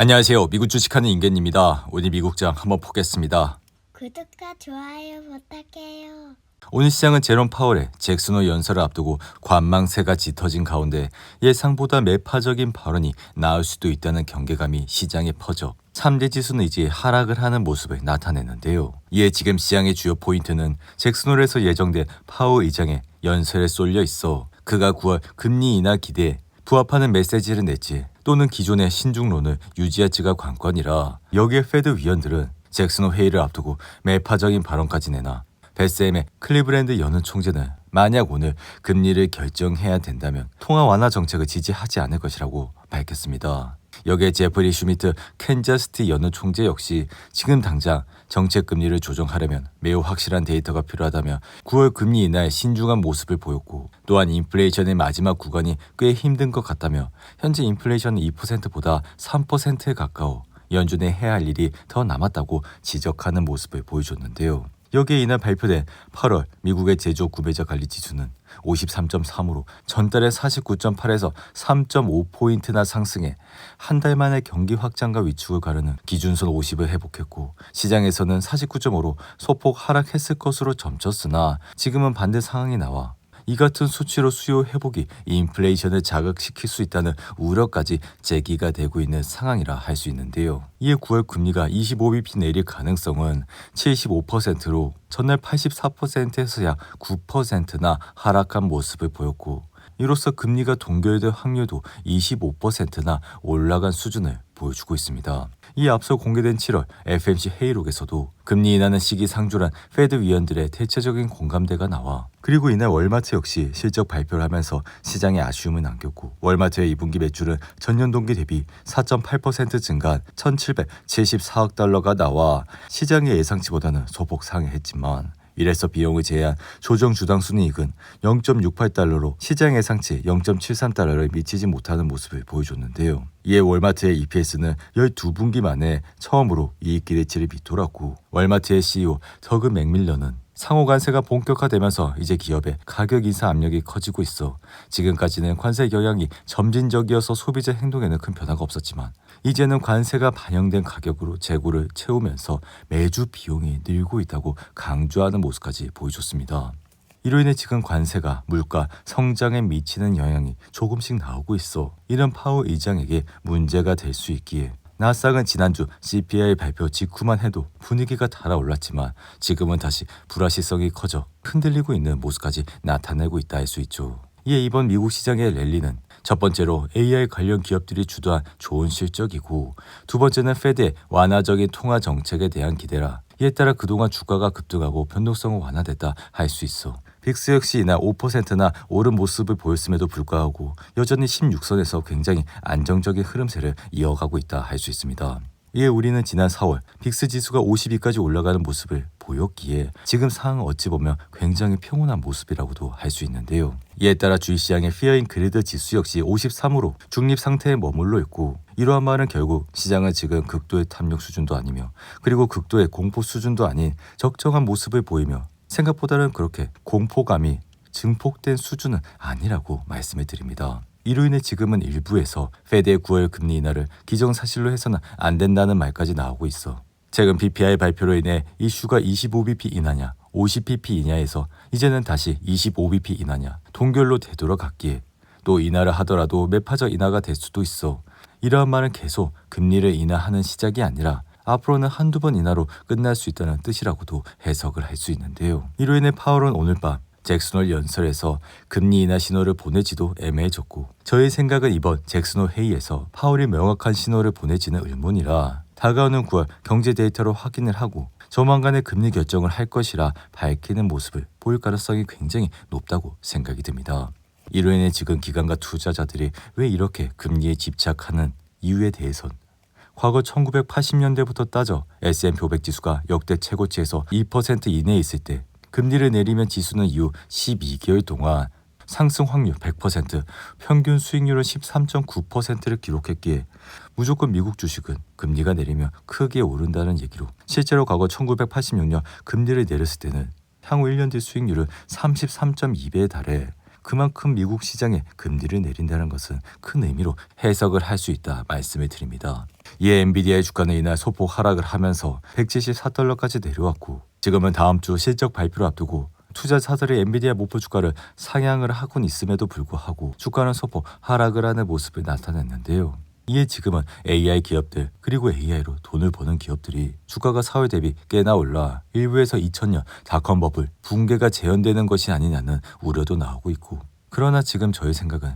안녕하세요. 미국 주식하는 임겐입니다. 오늘 미국장 한번 보겠습니다. 구독과 좋아요 부탁해요. 오늘 시장은 제롬 파월의 잭슨 홀 연설을 앞두고 관망세가 짙어진 가운데 예상보다 매파적인 발언이 나올 수도 있다는 경계감이 시장에 퍼져 3대 지수는 이제 하락을 하는 모습을 나타내는데요. 이에 지금 시장의 주요 포인트는 잭슨 홀에서 예정된 파월 의장의 연설에 쏠려 있어 그가 9월 금리 인하 기대에 부합하는 메시지를 냈지 또는 기존의 신중론을 유지할지가 관건이라 여기에 페드 위원들은 잭슨 홀 회의를 앞두고 매파적인 발언까지 내나 벳셈의 클리브랜드 연은 총재는 만약 오늘 금리를 결정해야 된다면 통화 완화 정책을 지지하지 않을 것이라고 밝혔습니다. 여기에 제프리 슈미트 캔자스티 연은 총재 역시 지금 당장 정책 금리를 조정하려면 매우 확실한 데이터가 필요하다며 9월 금리 인하에 신중한 모습을 보였고 또한 인플레이션의 마지막 구간이 꽤 힘든 것 같다며 현재 인플레이션은 2%보다 3%에 가까워 연준에 해야 할 일이 더 남았다고 지적하는 모습을 보여줬는데요. 여기에 이날 발표된 8월 미국의 제조업 구매자 관리 지수는 53.3으로 전달의 49.8에서 3.5포인트나 상승해 한 달 만에 경기 확장과 위축을 가르는 기준선 50을 회복했고 시장에서는 49.5로 소폭 하락했을 것으로 점쳤으나 지금은 반대 상황이 나와 이 같은 수치로 수요 회복이 인플레이션을 자극시킬 수 있다는 우려까지 제기가 되고 있는 상황이라 할 수 있는데요. 이에 9월 금리가 25bp 내릴 가능성은 75%로 전날 84%에서 약 9%나 하락한 모습을 보였고 이로써 금리가 동결될 확률도 25%나 올라간 수준을 보여주고 있습니다. 이 앞서 공개된 7월 FMC 회의록에서도 금리 인하는 시기상조란 페드 위원들의 대체적인 공감대가 나와 그리고 이날 월마트 역시 실적 발표를 하면서 시장에 아쉬움을 남겼고 월마트의 2분기 매출은 전년 동기 대비 4.8% 증가한 1,774억 달러가 나와 시장의 예상치보다는 소폭 상회했지만 이래서 비용을 제외한 조정 주당 순이익은 0.68달러로 시장 예상치 0.73달러를 미치지 못하는 모습을 보여줬는데요. 이에 월마트의 EPS는 12분기 만에 처음으로 이익 기대치를 비틀었고 월마트의 CEO 더그 맥밀런은 상호 관세가 본격화되면서 이제 기업의 가격 인상 압력이 커지고 있어 지금까지는 관세 영향이 점진적이어서 소비자 행동에는 큰 변화가 없었지만 이제는 관세가 반영된 가격으로 재고를 채우면서 매주 비용이 늘고 있다고 강조하는 모습까지 보여줬습니다. 이로 인해 지금 관세가 물가 성장에 미치는 영향이 조금씩 나오고 있어 이런 파월 의장에게 문제가 될 수 있기에 나스닥은 지난주 CPI 발표 직후만 해도 분위기가 달아올랐지만 지금은 다시 불확실성이 커져 흔들리고 있는 모습까지 나타내고 있다 할 수 있죠. 이에 이번 미국 시장의 랠리는 첫 번째로 AI 관련 기업들이 주도한 좋은 실적이고 두 번째는 페드의 완화적인 통화 정책에 대한 기대라. 이에 따라 그동안 주가가 급등하고 변동성은 완화됐다 할 수 있어. 빅스 역시 이날 5%나 오른 모습을 보였음에도 불구하고 여전히 16선에서 굉장히 안정적인 흐름세를 이어가고 있다 할 수 있습니다. 이에 우리는 지난 4월 빅스 지수가 52까지 올라가는 모습을 보였기에 지금 상황은 어찌 보면 굉장히 평온한 모습이라고도 할 수 있는데요. 이에 따라 주식시장의 피어인 그리드 지수 역시 53으로 중립 상태에 머물러 있고 이러한 말은 결국 시장은 지금 극도의 탐욕 수준도 아니며 그리고 극도의 공포 수준도 아닌 적정한 모습을 보이며 생각보다는 그렇게 공포감이 증폭된 수준은 아니라고 말씀을 드립니다. 이로 인해 지금은 일부에서 페드의 9월 금리 인하를 기정사실로 해서는 안 된다는 말까지 나오고 있어. 최근 PPI 발표로 인해 이슈가 25bp 인하냐 50bp 인하에서 이제는 다시 25bp 인하냐 동결로 되돌아갔기에 또 인하를 하더라도 매파적 인하가 될 수도 있어. 이러한 말은 계속 금리를 인하하는 시작이 아니라 앞으로는 한두 번 인하로 끝날 수 있다는 뜻이라고도 해석을 할 수 있는데요. 이로 인해 파월은 오늘 밤 잭슨 홀 연설에서 금리 인하 신호를 보내지도 애매해졌고 저의 생각은 이번 잭슨 홀 회의에서 파월이 명확한 신호를 보내지는 의문이라 다가오는 9월 경제 데이터로 확인을 하고 조만간에 금리 결정을 할 것이라 밝히는 모습을 보일 가능성이 굉장히 높다고 생각이 듭니다. 이로 인해 지금 기관과 투자자들이 왜 이렇게 금리에 집착하는 이유에 대해선 과거 1980년대부터 따져 S&P 500 지수가 역대 최고치에서 2% 이내에 있을 때 금리를 내리면 지수는 이후 12개월 동안 상승 확률 100%, 평균 수익률은 13.9%를 기록했기에 무조건 미국 주식은 금리가 내리면 크게 오른다는 얘기로 실제로 과거 1986년 금리를 내렸을 때는 향후 1년 뒤 수익률은 33.2배에 달해 그만큼 미국 시장에 금리를 내린다는 것은 큰 의미로 해석을 할 수 있다 말씀을 드립니다. 이에 엔비디아의 주가는 이날 소폭 하락을 하면서 174달러까지 내려왔고 지금은 다음 주 실적 발표를 앞두고 투자자들이 엔비디아 목표 주가를 상향을 하곤 있음에도 불구하고 주가는 소폭 하락을 하는 모습을 나타냈는데요. 이에 지금은 AI 기업들 그리고 AI로 돈을 버는 기업들이 주가가 4월 대비 꽤나 올라 일부에서 2000년 닷컴 버블 붕괴가 재현되는 것이 아니냐는 우려도 나오고 있고, 그러나 지금 저의 생각은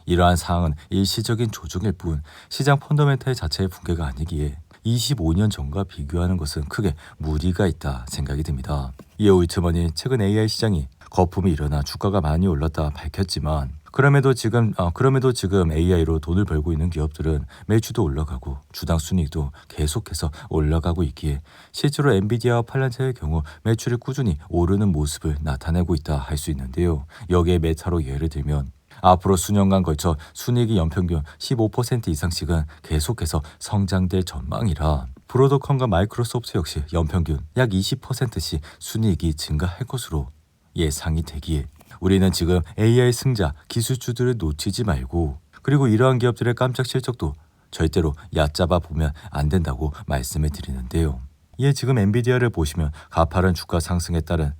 이러한 상황은 일시적인 조정일 뿐 시장 펀더멘탈 자체의 붕괴가 아니기에 25년 전과 비교하는 것은 크게 무리가 있다 생각이 듭니다. 이에 올트먼이 최근 AI 시장이 거품이 일어나 주가가 많이 올랐다 밝혔지만 그럼에도 지금 AI로 돈을 벌고 있는 기업들은 매출도 올라가고 주당 순이익도 계속해서 올라가고 있기에 실제로 엔비디아와 팔란티어의 경우 매출이 꾸준히 오르는 모습을 나타내고 있다 할 수 있는데요. 여기에 메타로 예를 들면 앞으로 수년간 걸쳐 순이익이 연평균 15% 이상씩은 계속해서 성장될 전망이라 브로드컴과 마이크로소프트 역시 연평균 약 20%씩 순이익이 증가할 것으로 예상이 되기에 우리는 지금 AI 승자 기술주들을 놓치지 말고, 그리고 이러한 기업들의 깜짝 실적도 절대로 얕잡아 보면 안 된다고 말씀을 드리는데요. 이에 지금 엔비디아를 보시면 가파른 주가 상승에 따른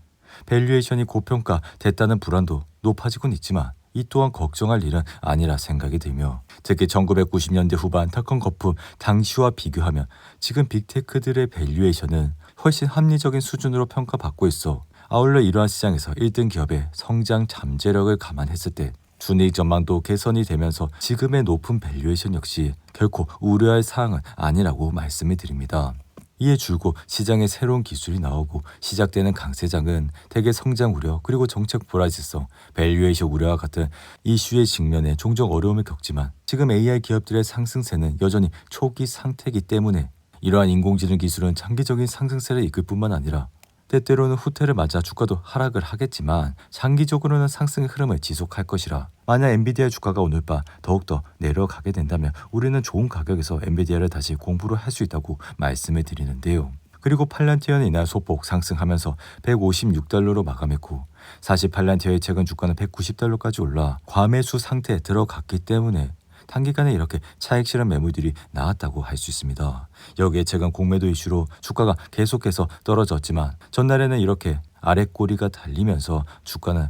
밸류에이션이 고평가됐다는 불안도 높아지곤 있지만 이 또한 걱정할 일은 아니라 생각이 들며, 특히 1990년대 후반 닷컴 거품 당시와 비교하면 지금 빅테크들의 밸류에이션은 훨씬 합리적인 수준으로 평가받고 있어 아울러 이러한 시장에서 1등 기업의 성장 잠재력을 감안했을 때 순이익 전망도 개선이 되면서 지금의 높은 밸류에이션 역시 결코 우려할 사항은 아니라고 말씀을 드립니다. 이에 줄곧 시장에 새로운 기술이 나오고 시작되는 강세장은 대개 성장 우려 그리고 정책 불확실성, 밸류에이션 우려와 같은 이슈의 직면에 종종 어려움을 겪지만 지금 AI 기업들의 상승세는 여전히 초기 상태이기 때문에 이러한 인공지능 기술은 장기적인 상승세를 이끌 뿐만 아니라 때때로는 후퇴를 맞아 주가도 하락을 하겠지만 장기적으로는 상승의 흐름을 지속할 것이라, 만약 엔비디아 주가가 오늘 밤 더욱더 내려가게 된다면 우리는 좋은 가격에서 엔비디아를 다시 공부를 할 수 있다고 말씀을 드리는데요. 그리고 팔란티어는 이날 소폭 상승하면서 156달러로 마감했고 사실 팔란티어의 최근 주가는 190달러까지 올라 과매수 상태에 들어갔기 때문에 단기간에 이렇게 차익 실현 매물들이 나왔다고 할 수 있습니다. 여기에 최근 공매도 이슈로 주가가 계속해서 떨어졌지만 전날에는 이렇게 아랫꼬리가 달리면서 주가는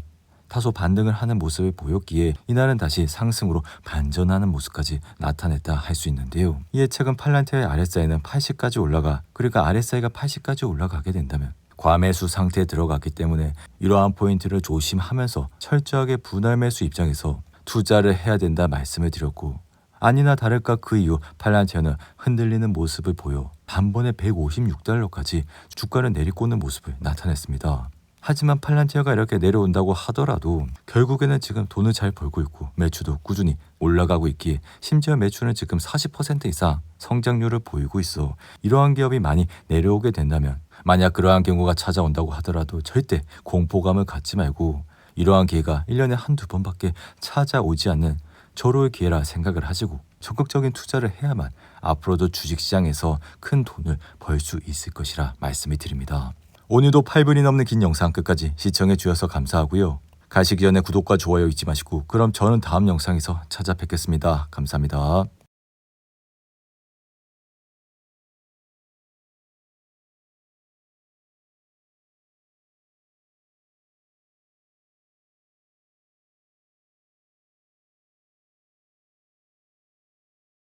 다소 반등을 하는 모습을 보였기에 이날은 다시 상승으로 반전하는 모습까지 나타냈다 할 수 있는데요. 이에 최근 팔란티어의 RSI는 80까지 올라가, 그러니까 RSI가 80까지 올라가게 된다면 과매수 상태에 들어갔기 때문에 이러한 포인트를 조심하면서 철저하게 분할 매수 입장에서 투자를 해야 된다 말씀을 드렸고, 아니나 다를까 그 이후 팔란티어는 흔들리는 모습을 보여 단번에 156달러까지 주가를 내리꽂는 모습을 나타냈습니다. 하지만 팔란티어가 이렇게 내려온다고 하더라도 결국에는 지금 돈을 잘 벌고 있고 매출도 꾸준히 올라가고 있기에 심지어 매출은 지금 40% 이상 성장률을 보이고 있어 이러한 기업이 많이 내려오게 된다면, 만약 그러한 경우가 찾아온다고 하더라도 절대 공포감을 갖지 말고 이러한 기회가 1년에 한두 번밖에 찾아오지 않는 절호의 기회라 생각을 하시고 적극적인 투자를 해야만 앞으로도 주식시장에서 큰 돈을 벌 수 있을 것이라 말씀을 드립니다. 오늘도 8분이 넘는 긴 영상 끝까지 시청해 주셔서 감사하고요. 가시기 전에 구독과 좋아요 잊지 마시고 그럼 저는 다음 영상에서 찾아뵙겠습니다. 감사합니다.